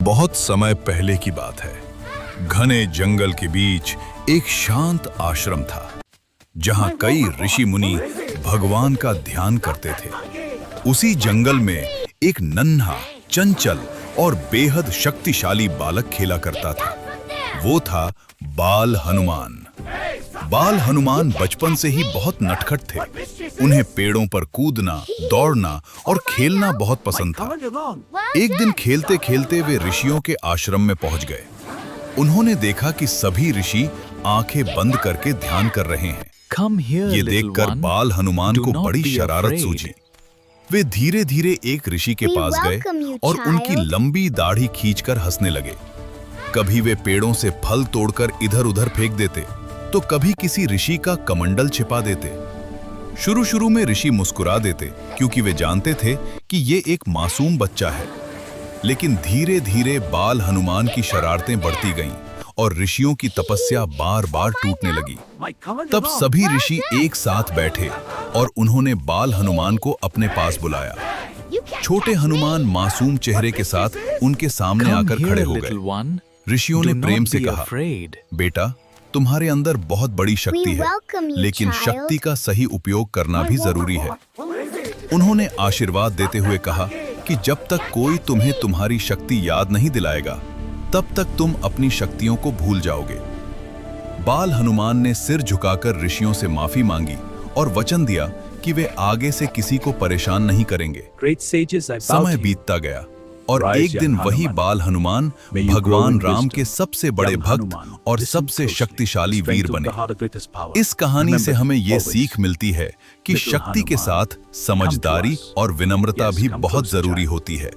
बहुत समय पहले की बात है। घने जंगल के बीच एक शांत आश्रम था, जहां कई ऋषि मुनि भगवान का ध्यान करते थे। उसी जंगल में एक नन्हा, चंचल और बेहद शक्तिशाली बालक खेला करता था। वो था बाल हनुमान। बाल हनुमान बचपन से ही बहुत नटखट थे। उन्हें पेड़ों पर कूदना, दौड़ना और खेलना बहुत पसंद था। एक दिन खेलते खेलते वे ऋषियों के आश्रम में पहुंच गए। उन्होंने देखा कि सभी ऋषि आंखें बंद करके ध्यान कर रहे हैं। ये देखकर बाल हनुमान को बड़ी शरारत सूझी। वे धीरे धीरे एक ऋषि के पास गए और उनकी लंबी दाढ़ी खींचकर हंसने लगे। कभी वे पेड़ों से फल तोड़कर इधर उधर फेंक देते, तो कभी किसी ऋषि का कमंडल छिपा देते। शुरू में ऋषि मुस्कुरा देते, क्योंकि वे जानते थे कि ये एक मासूम बच्चा है। लेकिन धीरे धीरे बाल हनुमान की शरारतें बढ़ती गईं और ऋषियों की तपस्या बार बार टूटने लगी। तब सभी ऋषि एक साथ बैठे और उन्होंने बाल हनुमान को अपने पास बुलाया। छोटे हनुमान मासूम चेहरे के साथ उनके सामने आकर खड़े हो गए। ऋषियों ने प्रेम से कहा, बेटा, तुम्हारे अंदर बहुत बड़ी शक्ति है, लेकिन शक्ति का सही उपयोग करना भी जरूरी है। उन्होंने आशीर्वाद देते हुए कहा कि जब तक कोई तुम्हें तुम्हारी शक्ति याद नहीं दिलाएगा, तब तक तुम अपनी शक्तियों को भूल जाओगे। बाल हनुमान ने सिर झुकाकर ऋषियों से माफी मांगी और वचन दिया कि वे आगे से किसी को परेशान नहीं करेंगे। समय बीतता गया और एक दिन वही बाल हनुमान भगवान राम के सबसे बड़े भक्त और सबसे शक्तिशाली वीर बने। इस कहानी से हमें ये सीख मिलती है कि शक्ति के साथ समझदारी और विनम्रता भी बहुत जरूरी होती है।